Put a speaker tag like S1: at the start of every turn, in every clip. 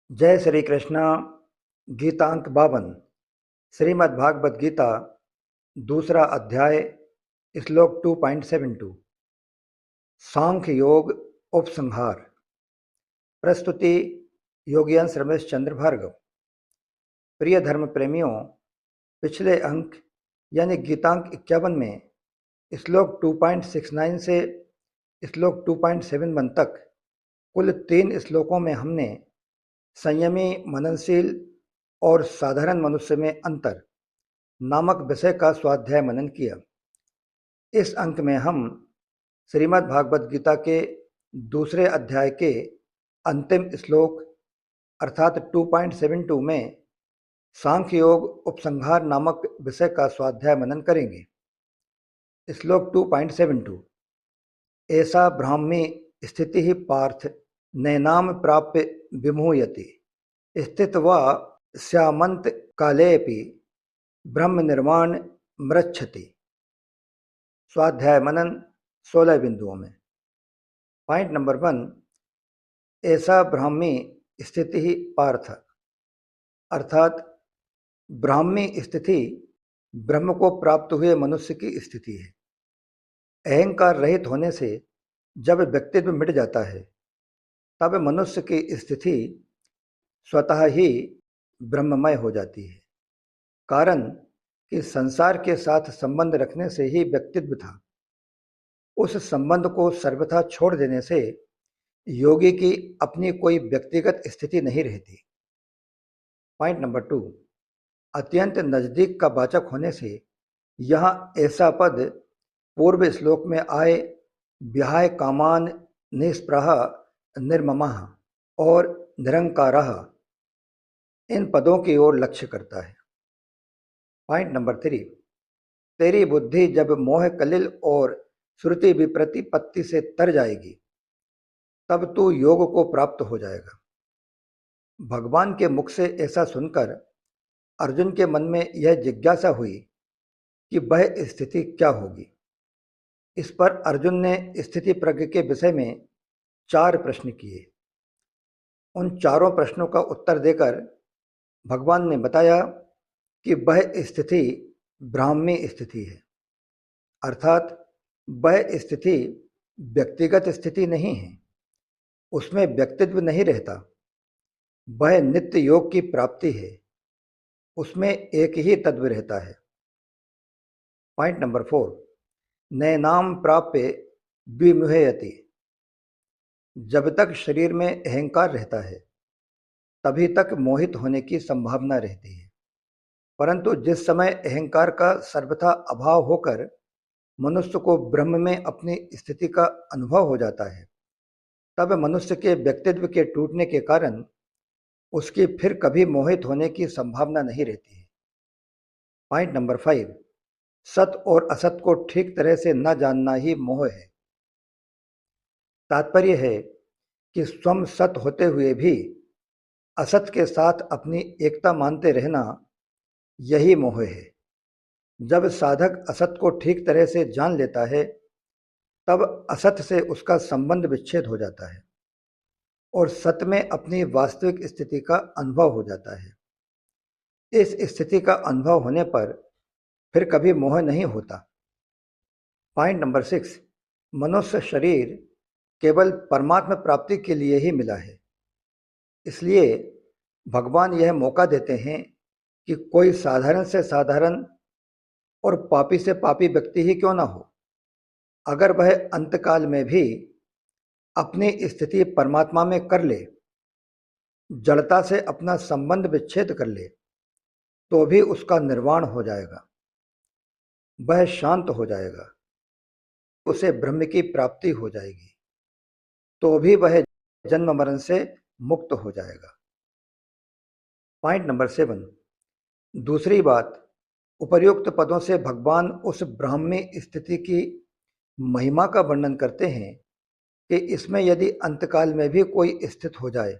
S1: जय श्री कृष्णा। गीतांक 52। श्रीमद् भागवत गीता, दूसरा अध्याय, श्लोक 2.72। सांख्य योग उपसंहार। प्रस्तुति योगियंश रमेश चंद्र भार्गव। प्रिय धर्म प्रेमियों, पिछले अंक यानी गीतांक 51 में श्लोक 2.69 से श्लोक 2.71 तक कुल 3 श्लोकों में हमने संयमी, मननशील और साधारण मनुष्य में अंतर नामक विषय का स्वाध्याय मनन किया। इस अंक में हम श्रीमद् भागवत गीता के दूसरे अध्याय के अंतिम श्लोक अर्थात 2.72 में सांख्य योग उपसंहार नामक विषय का स्वाध्याय मनन करेंगे। श्लोक 2.72। ऐसा ब्राह्मी स्थिति ही पार्थ नैनाम प्राप्य विमुह्यति स्थित्वा स्यामंत कालेऽपि ब्रह्म निर्वाण मृच्छति। स्वाध्याय मनन 16 बिंदुओं में। पॉइंट नंबर 1, ऐसा ब्राह्मी स्थिति ही पार्थ अर्थात ब्राह्मी स्थिति ब्रह्म को प्राप्त हुए मनुष्य की स्थिति है। अहंकार रहित होने से जब व्यक्तित्व मिट जाता है तब मनुष्य की स्थिति स्वतः ही ब्रह्ममय हो जाती है। कारण कि संसार के साथ संबंध रखने से ही व्यक्तित्व था। उस संबंध को सर्वथा छोड़ देने से योगी की अपनी कोई व्यक्तिगत स्थिति नहीं रहती। पॉइंट नंबर 2, अत्यंत नजदीक का वाचक होने से यहाँ ऐसा पद पूर्व श्लोक में आए विहाय कामान निस्पृह निर्ममः और निरंकारः इन पदों की ओर लक्ष्य करता है। पॉइंट नंबर 3, तेरी बुद्धि जब मोह कलिल और श्रुति विप्रतिपत्ति से तर जाएगी तब तू योग को प्राप्त हो जाएगा। भगवान के मुख से ऐसा सुनकर अर्जुन के मन में यह जिज्ञासा हुई कि वह स्थिति क्या होगी। इस पर अर्जुन ने स्थिति प्रज्ञ के विषय में 4 प्रश्न किए। उन चारों प्रश्नों का उत्तर देकर भगवान ने बताया कि वह स्थिति ब्राह्मी स्थिति है, अर्थात वह स्थिति व्यक्तिगत स्थिति नहीं है, उसमें व्यक्तित्व नहीं रहता। वह नित्य योग की प्राप्ति है, उसमें एक ही तत्व रहता है। पॉइंट नंबर 4, नैनाम प्राप्य विमुह्यति। जब तक शरीर में अहंकार रहता है तभी तक मोहित होने की संभावना रहती है, परंतु जिस समय अहंकार का सर्वथा अभाव होकर मनुष्य को ब्रह्म में अपनी स्थिति का अनुभव हो जाता है तब मनुष्य के व्यक्तित्व के टूटने के कारण उसकी फिर कभी मोहित होने की संभावना नहीं रहती है। पॉइंट नंबर 5, सत और असत को ठीक तरह से न जानना ही मोह है। तात्पर्य है कि स्वयं सत होते हुए भी असत के साथ अपनी एकता मानते रहना, यही मोह है। जब साधक असत को ठीक तरह से जान लेता है तब असत से उसका संबंध विच्छेद हो जाता है और सत में अपनी वास्तविक स्थिति का अनुभव हो जाता है। इस स्थिति का अनुभव होने पर फिर कभी मोह नहीं होता। पॉइंट नंबर 6, मनुष्य शरीर केवल परमात्मा प्राप्ति के लिए ही मिला है, इसलिए भगवान यह मौका देते हैं कि कोई साधारण से साधारण और पापी से पापी व्यक्ति ही क्यों ना हो, अगर वह अंतकाल में भी अपनी स्थिति परमात्मा में कर ले, जड़ता से अपना संबंध विच्छेद कर ले, तो भी उसका निर्वाण हो जाएगा, वह शांत हो जाएगा, उसे ब्रह्म की प्राप्ति हो जाएगी, तो भी वह जन्म मरण से मुक्त हो जाएगा। पॉइंट नंबर 7, दूसरी बात, उपर्युक्त पदों से भगवान उस ब्राह्मी स्थिति की महिमा का वर्णन करते हैं कि इसमें यदि अंतकाल में भी कोई स्थित हो जाए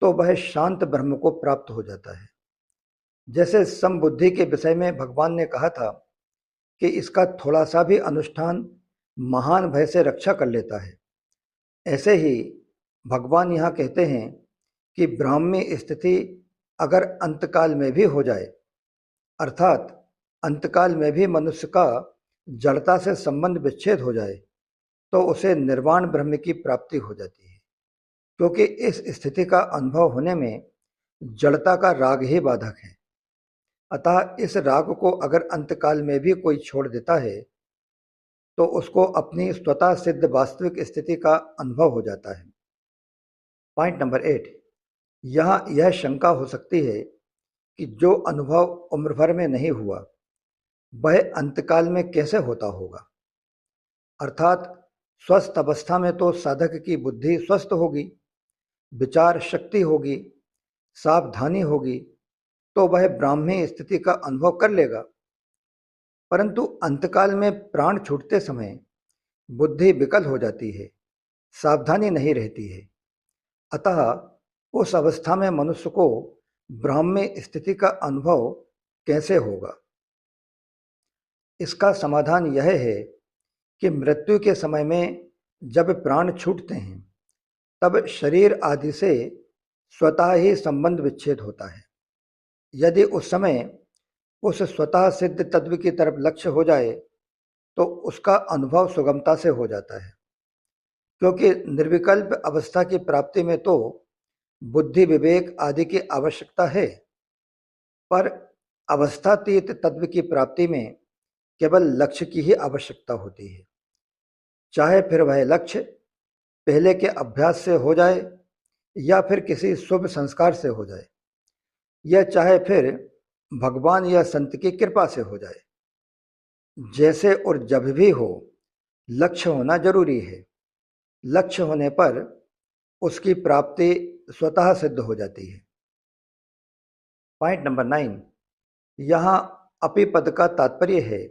S1: तो वह शांत ब्रह्म को प्राप्त हो जाता है। जैसे समबुद्धि के विषय में भगवान ने कहा था कि इसका थोड़ा सा भी अनुष्ठान महान भय से रक्षा कर लेता है, ऐसे ही भगवान यहाँ कहते हैं कि ब्राह्मी स्थिति अगर अंतकाल में भी हो जाए, अर्थात अंतकाल में भी मनुष्य का जड़ता से संबंध विच्छेद हो जाए, तो उसे निर्वाण ब्रह्म की प्राप्ति हो जाती है, क्योंकि इस स्थिति का अनुभव होने में जड़ता का राग ही बाधक है। अतः इस राग को अगर अंतकाल में भी कोई छोड़ देता है तो उसको अपनी स्वतः सिद्ध वास्तविक स्थिति का अनुभव हो जाता है। पॉइंट नंबर 8, यहाँ यह शंका हो सकती है कि जो अनुभव उम्र भर में नहीं हुआ वह अंतकाल में कैसे होता होगा। अर्थात स्वस्थ अवस्था में तो साधक की बुद्धि स्वस्थ होगी, विचार शक्ति होगी, सावधानी होगी, तो वह ब्राह्मी स्थिति का अनुभव कर लेगा। परंतु अंतकाल में प्राण छूटते समय बुद्धि विकल हो जाती है, सावधानी नहीं रहती है। अतः उस अवस्था में मनुष्य को ब्राह्मी स्थिति का अनुभव कैसे होगा। इसका समाधान यह है कि मृत्यु के समय में जब प्राण छूटते हैं तब शरीर आदि से स्वतः ही संबंध विच्छेद होता है। यदि उस समय उस स्वतः सिद्ध तत्व की तरफ लक्ष्य हो जाए तो उसका अनुभव सुगमता से हो जाता है, क्योंकि निर्विकल्प अवस्था की प्राप्ति में तो बुद्धि विवेक आदि की आवश्यकता है, पर अवस्थातीत तत्व की प्राप्ति में केवल लक्ष्य की ही आवश्यकता होती है। चाहे फिर वह लक्ष्य पहले के अभ्यास से हो जाए या फिर किसी शुभ संस्कार से हो जाए, या चाहे फिर भगवान या संत की कृपा से हो जाए। जैसे और जब भी हो, लक्ष्य होना जरूरी है। लक्ष्य होने पर उसकी प्राप्ति स्वतः सिद्ध हो जाती है। पॉइंट नंबर 9, यहाँ अपि पद का तात्पर्य है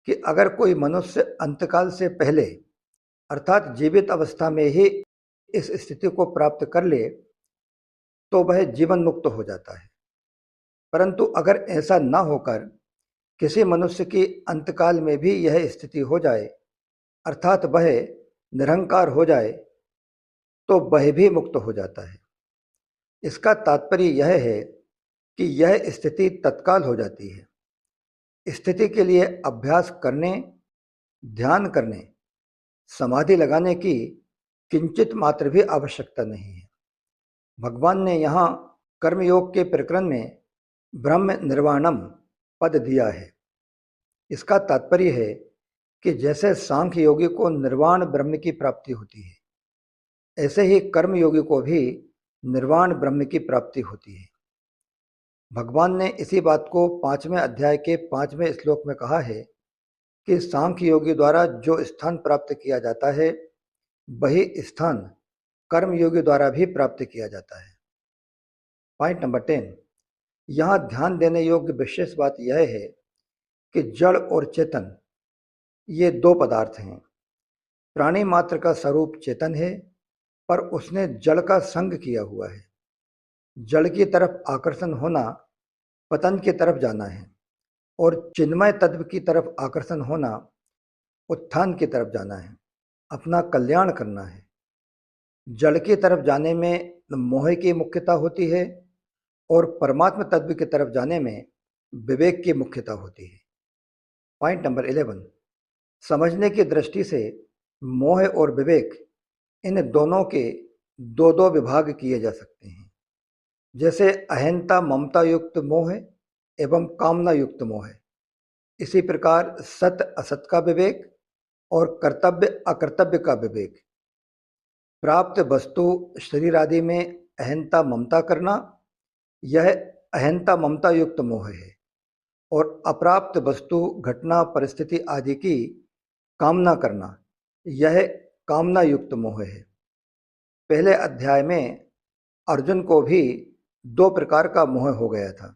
S1: कि अगर कोई मनुष्य अंतकाल से पहले अर्थात जीवित अवस्था में ही इस स्थिति को प्राप्त कर ले तो वह जीवन मुक्त हो जाता है। परंतु अगर ऐसा न होकर किसी मनुष्य की अंतकाल में भी यह स्थिति हो जाए, अर्थात वह निरंकार हो जाए, तो वह भी मुक्त हो जाता है। इसका तात्पर्य यह है कि यह स्थिति तत्काल हो जाती है। स्थिति के लिए अभ्यास करने, ध्यान करने, समाधि लगाने की किंचित मात्र भी आवश्यकता नहीं है। भगवान ने यहाँ कर्मयोग के प्रकरण में ब्रह्म निर्वाणम पद दिया है। इसका तात्पर्य है कि जैसे सांख्य योगी को निर्वाण ब्रह्म की प्राप्ति होती है, ऐसे ही कर्म योगी को भी निर्वाण ब्रह्म की प्राप्ति होती है। भगवान ने इसी बात को 5वें अध्याय के 5वें श्लोक में कहा है कि सांख्य योगी द्वारा जो स्थान प्राप्त किया जाता है वही स्थान कर्म योगी द्वारा भी प्राप्त किया जाता है। पॉइंट नंबर 10, यहाँ ध्यान देने योग्य विशेष बात यह है कि जड़ और चेतन ये दो पदार्थ हैं। प्राणी मात्र का स्वरूप चेतन है, पर उसने जड़ का संग किया हुआ है। जड़ की तरफ आकर्षण होना पतन की तरफ जाना है, और चिन्मय तत्व की तरफ आकर्षण होना उत्थान की तरफ जाना है, अपना कल्याण करना है। जड़ की तरफ जाने में मोह की मुख्यता होती है और परमात्मा तत्व की तरफ जाने में विवेक की मुख्यता होती है। पॉइंट नंबर 11, समझने की दृष्टि से मोह और विवेक इन दोनों के दो दो विभाग किए जा सकते हैं। जैसे अहंता ममता युक्त मोह एवं कामना युक्त मोह, इसी प्रकार सत असत का विवेक और कर्तव्य अकर्तव्य का विवेक। प्राप्त वस्तु शरीर आदि में अहंता ममता करना, यह अहंता ममता युक्त मोह है, और अप्राप्त वस्तु घटना परिस्थिति आदि की कामना करना, यह कामना युक्त मोह है। पहले अध्याय में अर्जुन को भी दो प्रकार का मोह हो गया था।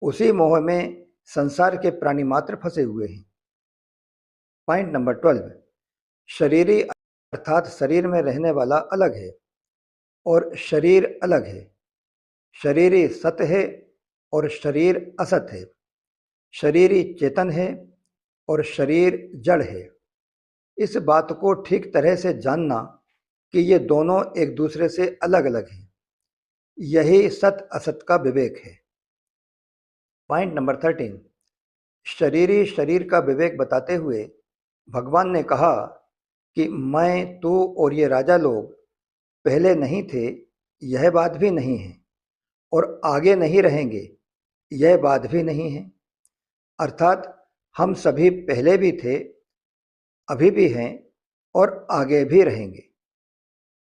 S1: उसी मोह में संसार के प्राणी मात्र फंसे हुए हैं। पॉइंट नंबर 12, शरीरी अर्थात शरीर में रहने वाला अलग है और शरीर अलग है। शरीरी सत है और शरीर असत है। शरीरी चेतन है और शरीर जड़ है। इस बात को ठीक तरह से जानना कि ये दोनों एक दूसरे से अलग अलग हैं, यही सत असत का विवेक है। पॉइंट नंबर 13, शरीरी शरीर का विवेक बताते हुए भगवान ने कहा कि मैं, तू और ये राजा लोग पहले नहीं थे, यह बात भी नहीं है, और आगे नहीं रहेंगे, यह बात भी नहीं है। अर्थात हम सभी पहले भी थे, अभी भी हैं और आगे भी रहेंगे,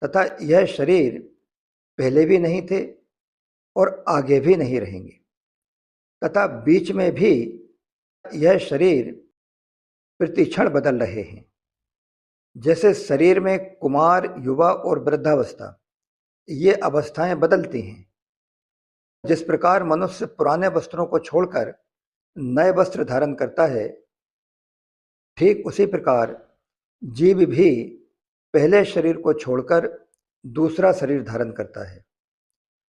S1: तथा यह शरीर पहले भी नहीं थे और आगे भी नहीं रहेंगे, तथा बीच में भी यह शरीर प्रतिक्षण बदल रहे हैं। जैसे शरीर में कुमार, युवा और वृद्धावस्था, ये अवस्थाएं बदलती हैं। जिस प्रकार मनुष्य पुराने वस्त्रों को छोड़कर नए वस्त्र धारण करता है, ठीक उसी प्रकार जीव भी पहले शरीर को छोड़कर दूसरा शरीर धारण करता है।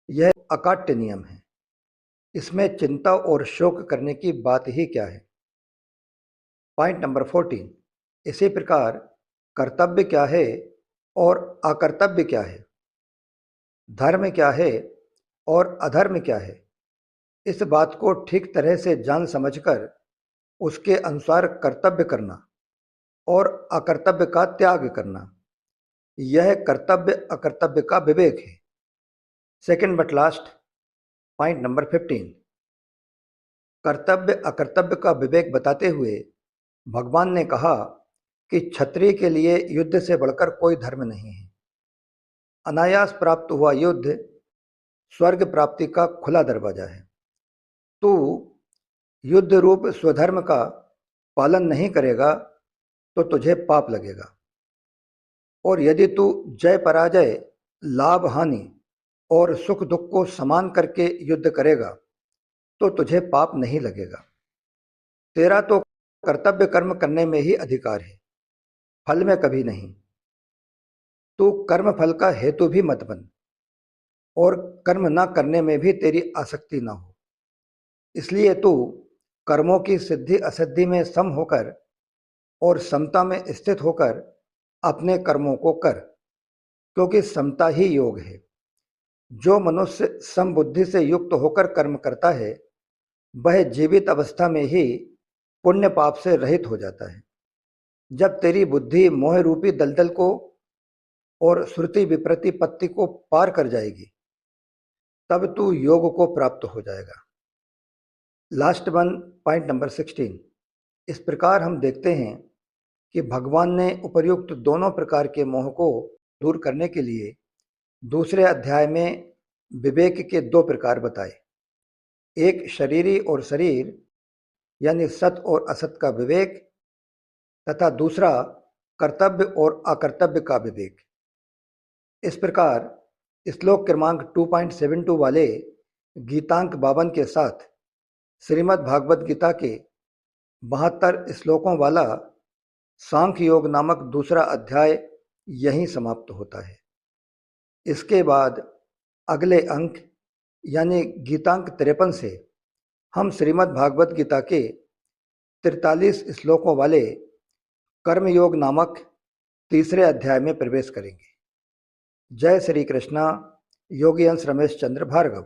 S1: यह अकाट्य नियम है, इसमें चिंता और शोक करने की बात ही क्या है। पॉइंट नंबर 14, इसी प्रकार कर्तव्य क्या है और अकर्तव्य क्या है, धर्म क्या है और अधर्म क्या है, इस बात को ठीक तरह से जान समझकर उसके अनुसार कर्तव्य करना और अकर्तव्य का त्याग करना, यह कर्तव्य अकर्तव्य का विवेक है। Second but last, point number 15, कर्तव्य अकर्तव्य का विवेक बताते हुए भगवान ने कहा कि क्षत्रिय के लिए युद्ध से बढ़कर कोई धर्म नहीं है। अनायास प्राप्त हुआ युद्ध स्वर्ग प्राप्ति का खुला दरवाजा है। तू युद्ध रूप स्वधर्म का पालन नहीं करेगा तो तुझे पाप लगेगा, और यदि तू जय पराजय, लाभ हानि और सुख दुख को समान करके युद्ध करेगा तो तुझे पाप नहीं लगेगा। तेरा तो कर्तव्य कर्म करने में ही अधिकार है, फल में कभी नहीं। तू कर्म फल का हेतु भी मत बन, और कर्म न करने में भी तेरी आसक्ति न हो। इसलिए तू कर्मों की सिद्धि असिद्धि में सम होकर और समता में स्थित होकर अपने कर्मों को कर, क्योंकि समता ही योग है। जो मनुष्य समबुद्धि से युक्त होकर कर्म करता है, वह जीवित अवस्था में ही पुण्य पाप से रहित हो जाता है। जब तेरी बुद्धि मोह रूपी दलदल को और श्रुति विप्रति पत्ति को पार कर जाएगी, तब तू योग को प्राप्त हो जाएगा। लास्ट वन, पॉइंट नंबर 16, इस प्रकार हम देखते हैं कि भगवान ने उपर्युक्त दोनों प्रकार के मोह को दूर करने के लिए दूसरे अध्याय में विवेक के दो प्रकार बताए। एक शरीरी और शरीर यानी सत और असत का विवेक, तथा दूसरा कर्तव्य और अकर्तव्य का विवेक। इस प्रकार श्लोक क्रमांक 2.72 वाले गीतांक 52 के साथ श्रीमद् भागवत गीता के 72 श्लोकों वाला सांख्य योग नामक दूसरा अध्याय यहीं समाप्त होता है। इसके बाद अगले अंक यानी गीतांक 53 से हम श्रीमद् भागवत गीता के 43 श्लोकों वाले कर्मयोग नामक तीसरे अध्याय में प्रवेश करेंगे। जय श्री कृष्णा। योगी अंश रमेश चंद्र भार्गव।